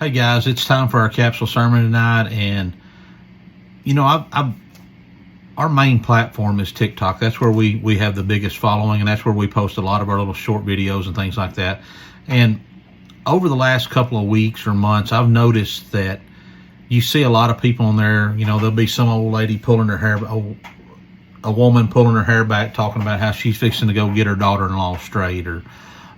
Hey guys, it's time for our capsule sermon tonight, and our main platform is TikTok. That's where we have the biggest following, and that's where we post a lot of our little short videos and things like that. And over the last couple of weeks or months, I've noticed that you see a lot of people on there. There'll be some old lady pulling her hair, a woman pulling her hair back, talking about how she's fixing to go get her daughter-in-law straight. Or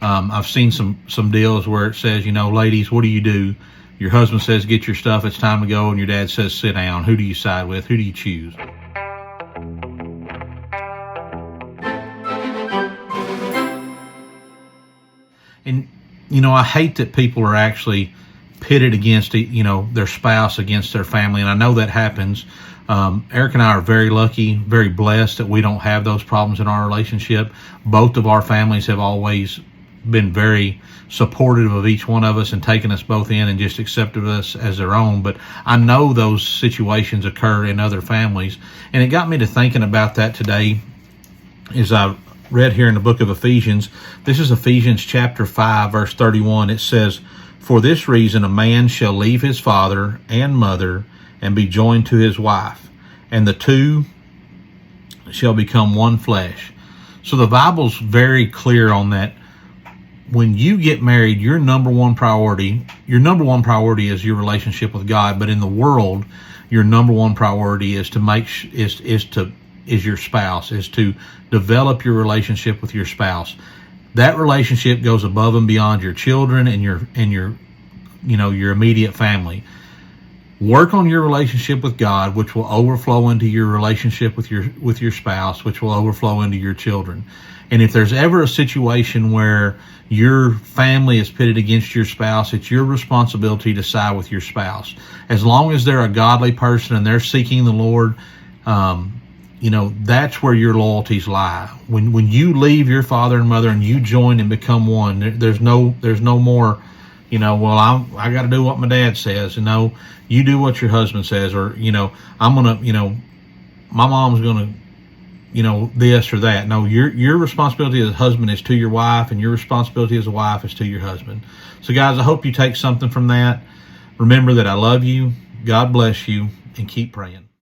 I've seen some deals where it says, ladies, what do? Your husband says, get your stuff, it's time to go, and your dad says, sit down. Who do you side with? Who do you choose? And, I hate that people are actually pitted against, their spouse against their family. And I know that happens. Eric and I are very lucky, very blessed that we don't have those problems in our relationship. Both of our families have always been very supportive of each one of us and taken us both in and just accepted us as their own. But I know those situations occur in other families. And it got me to thinking about that today as I read here in the book of Ephesians. This is Ephesians chapter 5, verse 31. It says, "For this reason a man shall leave his father and mother and be joined to his wife, and the two shall become one flesh." So the Bible's very clear on that. When you get married, your number one priority is your relationship with God. But in the world, your number one priority is your spouse, is to develop your relationship with your spouse. That relationship goes above and beyond your children and your immediate family. Work on your relationship with God, which will overflow into your relationship with your spouse, which will overflow into your children. And if there's ever a situation where your family is pitted against your spouse, it's your responsibility to side with your spouse. As long as they're a godly person and they're seeking the Lord, that's where your loyalties lie. When you leave your father and mother and you join and become one, there's no more, I got to do what my dad says. You do what your husband says, or I'm gonna, my mom's gonna, this or that. No, your responsibility as a husband is to your wife, and your responsibility as a wife is to your husband. So guys, I hope you take something from that. Remember that I love you. God bless you, and keep praying.